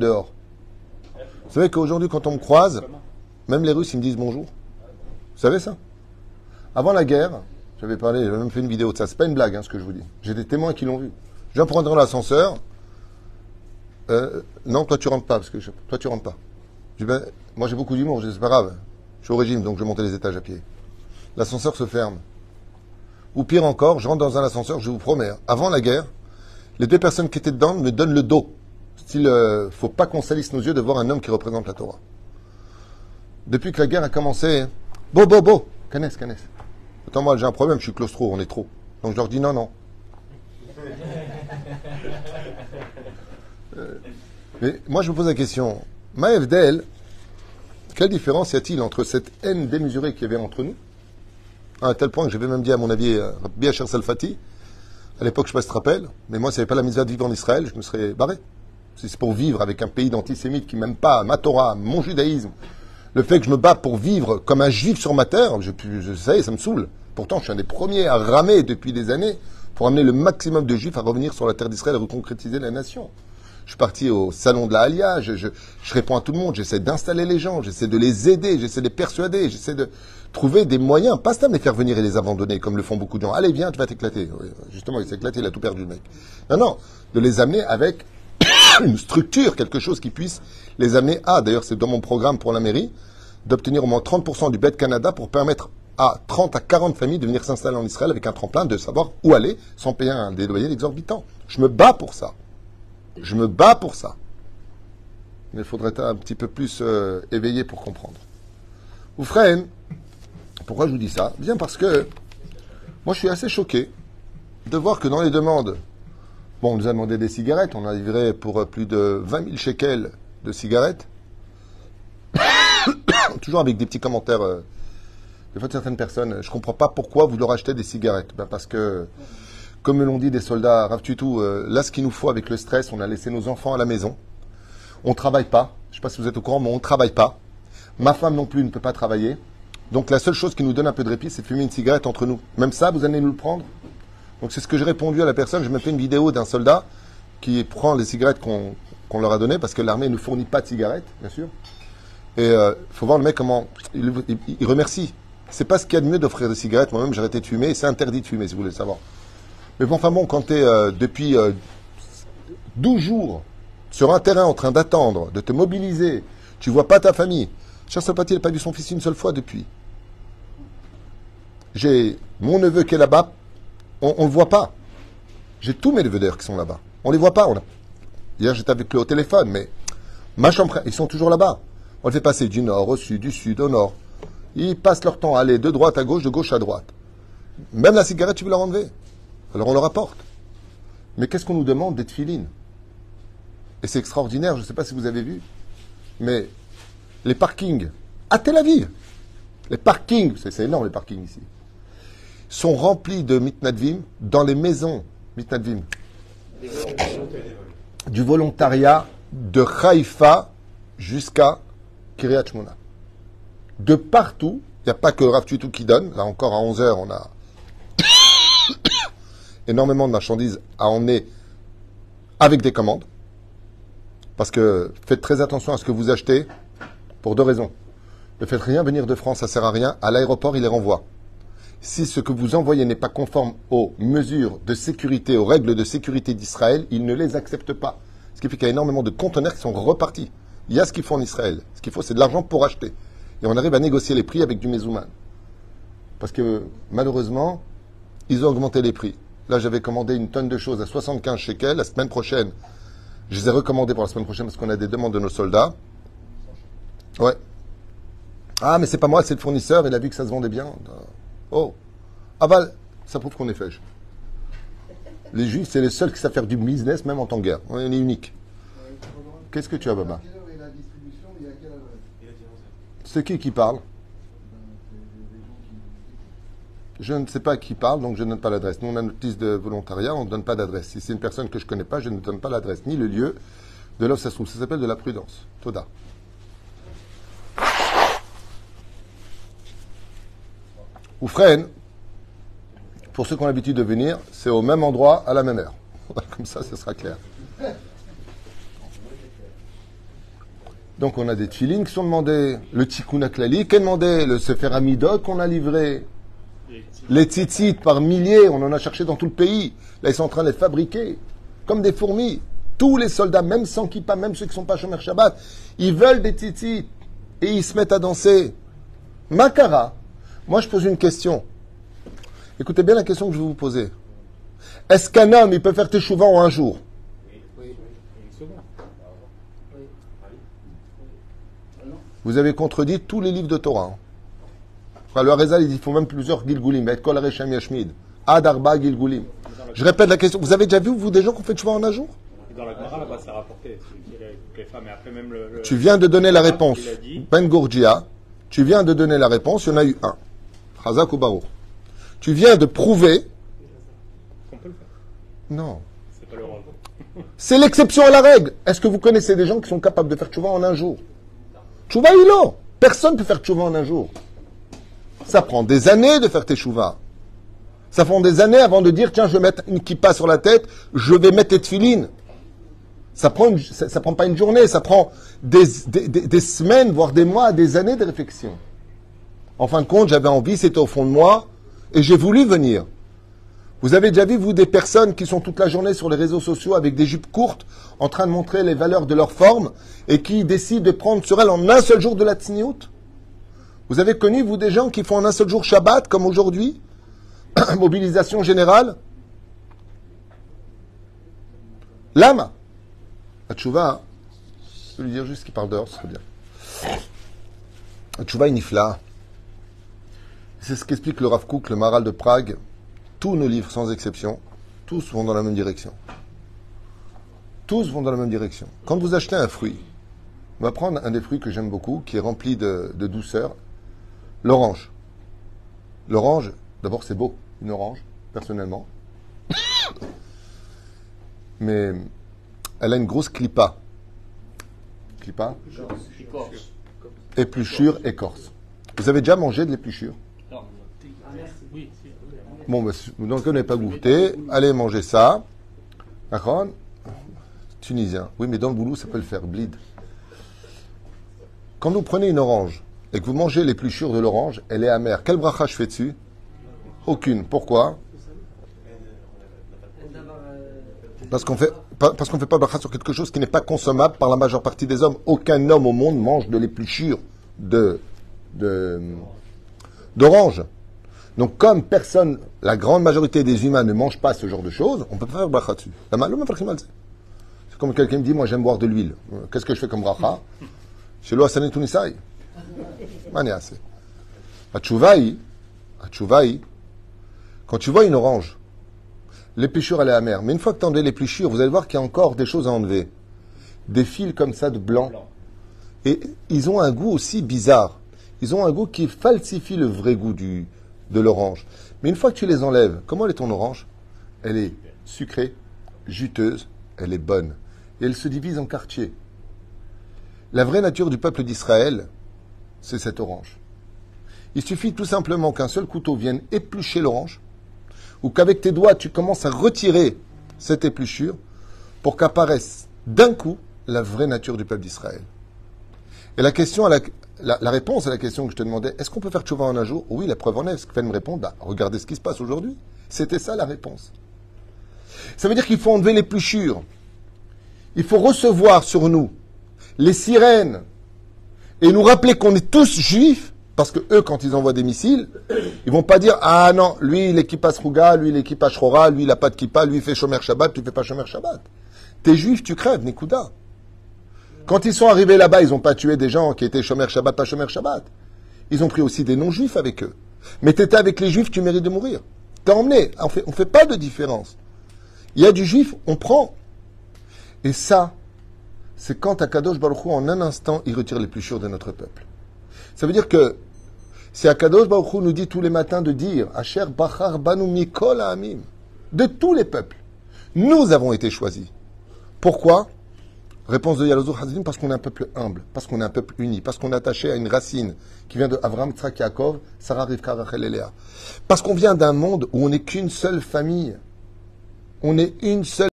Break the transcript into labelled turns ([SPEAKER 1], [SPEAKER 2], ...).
[SPEAKER 1] dehors. Vous savez qu'aujourd'hui, quand on me croise, même les Russes, ils me disent bonjour. Vous savez ça? Avant la guerre, j'avais même fait une vidéo de ça. C'est pas une blague, hein, ce que je vous dis. J'ai des témoins qui l'ont vu. Je viens pour rentrer dans l'ascenseur. Non, toi tu rentres pas, toi tu rentres pas. Je dis, ben, moi j'ai beaucoup d'humour, je dis, c'est pas grave. Je suis au régime, donc je vais monter les étages à pied. L'ascenseur se ferme. Ou pire encore, je rentre dans un ascenseur, je vous promets, hein, avant la guerre, les deux personnes qui étaient dedans me donnent le dos. Style, faut pas qu'on salisse nos yeux de voir un homme qui représente la Torah. Depuis que la guerre a commencé, Canes. Attends, moi j'ai un problème, je suis claustro, on est trop. Donc je leur dis non. Mais moi je me pose la question, Maëvdel, quelle différence y a-t-il entre cette haine démesurée qu'il y avait entre nous, à tel point que j'avais même dit à mon avis Rabbi Asher Salfati, à l'époque je sais pas si tu te rappelles, mais moi si j'avais pas la misère de vivre en Israël, je me serais barré. Si c'est pour vivre avec un pays d'antisémites qui m'aime pas, ma Torah, mon judaïsme, le fait que je me bats pour vivre comme un juif sur ma terre, je sais, ça me saoule. Pourtant je suis un des premiers à ramer depuis des années pour amener le maximum de juifs à revenir sur la terre d'Israël et reconcrétiser la nation. Je suis parti au salon de la Aliyah, je réponds à tout le monde, j'essaie d'installer les gens, j'essaie de les aider, j'essaie de les persuader, j'essaie de trouver des moyens, pas ça de les faire venir et les abandonner comme le font beaucoup de gens. Allez, viens, tu vas t'éclater. Oui, justement, il s'est éclaté, il a tout perdu le mec. Non, de les amener avec une structure, quelque chose qui puisse les amener à, d'ailleurs c'est dans mon programme pour la mairie, d'obtenir au moins 30% du Bet Canada pour permettre à 30 à 40 familles de venir s'installer en Israël avec un tremplin, de savoir où aller sans payer des loyers exorbitants. Je me bats pour ça. Mais il faudrait être un petit peu plus éveillé pour comprendre. Oufren, pourquoi je vous dis ça? Bien parce que moi je suis assez choqué de voir que dans les demandes, bon, on nous a demandé des cigarettes, on a livré pour plus de 20 000 shekels de cigarettes, toujours avec des petits commentaires. Des fois de certaines personnes, je ne comprends pas pourquoi vous leur achetez des cigarettes. Ben parce que, comme me l'ont dit des soldats, Rav Tutu, là ce qu'il nous faut avec le stress, on a laissé nos enfants à la maison, on ne travaille pas, je ne sais pas si vous êtes au courant, mais on ne travaille pas. Ma femme non plus ne peut pas travailler. Donc la seule chose qui nous donne un peu de répit, c'est de fumer une cigarette entre nous. Même ça, vous allez nous le prendre? Donc c'est ce que j'ai répondu à la personne. Je me fais une vidéo d'un soldat qui prend les cigarettes qu'on leur a données, parce que l'armée ne nous fournit pas de cigarettes, bien sûr. Et il faut voir le mec comment il remercie. C'est pas ce qu'il y a de mieux d'offrir des cigarettes. Moi-même, j'ai arrêté de fumer et c'est interdit de fumer, si vous voulez le savoir. Mais bon, enfin bon, quand tu es depuis 12 jours sur un terrain en train d'attendre, de te mobiliser, tu vois pas ta famille. Cher Salpati, il n'a pas vu son fils une seule fois depuis. J'ai mon neveu qui est là-bas, on ne le voit pas. J'ai tous mes neveux d'ailleurs qui sont là-bas. On les voit pas. Hier, j'étais avec eux au téléphone, mais ma chambre, ils sont toujours là-bas. On les fait passer du nord au sud, du sud au nord. Ils passent leur temps à aller de droite à gauche, de gauche à droite. Même la cigarette, tu veux leur enlever. Alors on leur apporte. Mais qu'est-ce qu'on nous demande d'être filine? Et c'est extraordinaire, je ne sais pas si vous avez vu, mais les parkings à Tel Aviv, les parkings, c'est énorme les parkings ici, sont remplis de mitnadvim dans les maisons, mitnadvim, du volontariat de Haïfa jusqu'à Kiryat Shmona. De partout, il n'y a pas que Rav Tutu qui donne. Là encore, à 11h, on a énormément de marchandises à emmener avec des commandes. Parce que faites très attention à ce que vous achetez pour deux raisons. Ne faites rien venir de France, ça ne sert à rien. À l'aéroport, il les renvoie. Si ce que vous envoyez n'est pas conforme aux mesures de sécurité, aux règles de sécurité d'Israël, ils ne les acceptent pas. Ce qui fait qu'il y a énormément de conteneurs qui sont repartis. Il y a ce qu'il faut en Israël. Ce qu'il faut, c'est de l'argent pour acheter. Et on arrive à négocier les prix avec du Mezouman. Parce que, malheureusement, ils ont augmenté les prix. Là, j'avais commandé une tonne de choses à 75 shekels. La semaine prochaine, je les ai recommandés pour la semaine prochaine parce qu'on a des demandes de nos soldats. Ouais. Ah, mais c'est pas moi, c'est le fournisseur. Il a vu que ça se vendait bien. Oh. Ah bah, ça prouve qu'on est fèche. Les Juifs, c'est les seuls qui savent faire du business, même en temps de guerre. On est unique. Qu'est-ce que tu as, Baba? C'est qui parle? Je ne sais pas qui parle, donc je ne donne pas l'adresse. Nous, on a notre liste de volontariat, on ne donne pas d'adresse. Si c'est une personne que je ne connais pas, je ne donne pas l'adresse, ni le lieu de là où ça se trouve. Ça s'appelle de la prudence. Toda. Oufren, pour ceux qui ont l'habitude de venir, c'est au même endroit, à la même heure. Comme ça, ce sera clair. Donc on a des tfilines qui sont demandés, le tikkun haklali qui est demandé, le sefer hamidot qu'on a livré, les tzitzit par milliers, on en a cherché dans tout le pays. Là ils sont en train de les fabriquer, comme des fourmis. Tous les soldats, même sans kippa, même ceux qui ne sont pas Shomer Shabbat, ils veulent des tzitzit et ils se mettent à danser. Makara, moi je pose une question. Écoutez bien la question que je vais vous poser. Est-ce qu'un homme, il peut faire teshuva en un jour? Vous avez contredit tous les livres de Torah. Enfin, le Harizal, il dit qu'il faut même plusieurs Gilgulim. Et Kol Resham Yashmid. Ad Arba Gilgulim. Je répète la question. Vous avez déjà vu, vous, des gens qui ont fait teshuva en un jour?
[SPEAKER 2] Dans la Gemara, là-bas, c'est rapporté. Les femmes, et après même
[SPEAKER 1] Tu viens de donner la réponse. Ben Gourgia, tu viens de donner la réponse, il y en a eu un. Chazak ou Baruch. Tu viens de prouver.
[SPEAKER 2] qu'on peut le faire.
[SPEAKER 1] Non.
[SPEAKER 2] C'est pas le rôle.
[SPEAKER 1] C'est l'exception à la règle. Est-ce que vous connaissez des gens qui sont capables de faire tchouva en un jour? Tchouva, ilo. Personne ne peut faire tchouva en un jour. Ça prend des années de faire tes tchouva. Ça prend des années avant de dire, tiens, je vais mettre une kippa sur la tête, je vais mettre les tefilines. Ça prend pas une journée, ça prend des semaines, voire des mois, des années de réflexion. En fin de compte, j'avais envie, c'était au fond de moi, et j'ai voulu venir. Vous avez déjà vu, vous, des personnes qui sont toute la journée sur les réseaux sociaux avec des jupes courtes, en train de montrer les valeurs de leur forme, et qui décident de prendre sur elles en un seul jour de la tsniout? Vous avez connu, vous, des gens qui font en un seul jour Shabbat, comme aujourd'hui? Mobilisation générale? Lama. La tchouva, je vais lui dire juste qu'il parle dehors, ce serait bien. La tchouva est nifla. C'est ce qu'explique le Rav Kook, le Maharal de Prague. Tous nos livres, sans exception, tous vont dans la même direction. Tous vont dans la même direction. Quand vous achetez un fruit, on va prendre un des fruits que j'aime beaucoup, qui est rempli de douceur, l'orange. L'orange, d'abord c'est beau, une orange, personnellement. Mais elle a une grosse clipa. Clipa? Épluchure, écorce. Vous avez déjà mangé de l'épluchure? Bon, vous n'en connaissez pas goûté. Allez manger ça. D'accord? Tunisien. Oui, mais dans le boulot, ça peut le faire. Bleed. Quand vous prenez une orange et que vous mangez l'épluchure de l'orange, elle est amère. Quelle bracha je fais dessus? Aucune. Pourquoi? Parce qu'on fait pas bracha sur quelque chose qui n'est pas consommable par la majeure partie des hommes. Aucun homme au monde mange de l'épluchure d'orange. Donc, comme personne, la grande majorité des humains ne mangent pas ce genre de choses, on ne peut pas faire bracha dessus. C'est comme quelqu'un me dit, moi j'aime boire de l'huile. Qu'est-ce que je fais comme bracha? Chez l'eau Hassané Tunisai. Atchouvaï, quand tu vois une orange, l'épluchure elle est amère. Mais une fois que tu enlèves l'épluchure, vous allez voir qu'il y a encore des choses à enlever. Des fils comme ça de blanc. Et ils ont un goût aussi bizarre. Ils ont un goût qui falsifie le vrai goût de l'orange. Mais une fois que tu les enlèves, comment elle est ton orange? Elle est sucrée, juteuse, elle est bonne. Et elle se divise en quartiers. La vraie nature du peuple d'Israël, c'est cette orange. Il suffit tout simplement qu'un seul couteau vienne éplucher l'orange, ou qu'avec tes doigts, tu commences à retirer cette épluchure pour qu'apparaisse d'un coup la vraie nature du peuple d'Israël. Et la question, la réponse à la question que je te demandais, est-ce qu'on peut faire tchouva en un jour? Oui, la preuve en est. Ce que fait me répondre, regardez ce qui se passe aujourd'hui. C'était ça la réponse. Ça veut dire qu'il faut enlever l'épluchure. Il faut recevoir sur nous les sirènes et nous rappeler qu'on est tous juifs, parce que eux, quand ils envoient des missiles, ils vont pas dire, ah non, lui, il est kippa sruga, lui, il est kippa shrora, lui, il a pas de kippa, lui, il fait shomer Shabbat, tu fais pas shomer Shabbat. T'es juif, tu crèves, Nikuda. Quand ils sont arrivés là-bas, ils n'ont pas tué des gens qui étaient shomer Shabbat, pas shomer Shabbat. Ils ont pris aussi des non-juifs avec eux. Mais t'étais avec les juifs, tu mérites de mourir. T'es emmené. On fait pas de différence. Il y a du juif, on prend. Et ça, c'est quand Akadosh Baruch Hu, en un instant, il retire l'épluchure de notre peuple. Ça veut dire que si Akadosh Baruch Hu nous dit tous les matins de dire Asher Bachar Banu Mikol Ha'amim, de tous les peuples, nous avons été choisis. Pourquoi? Réponse de Yalozur Hazim, parce qu'on est un peuple humble, parce qu'on est un peuple uni, parce qu'on est attaché à une racine qui vient de Avraham, Yitzhak, Yaakov, Sarah, Rivka, Rachel et Léa. Parce qu'on vient d'un monde où on n'est qu'une seule famille. On est une seule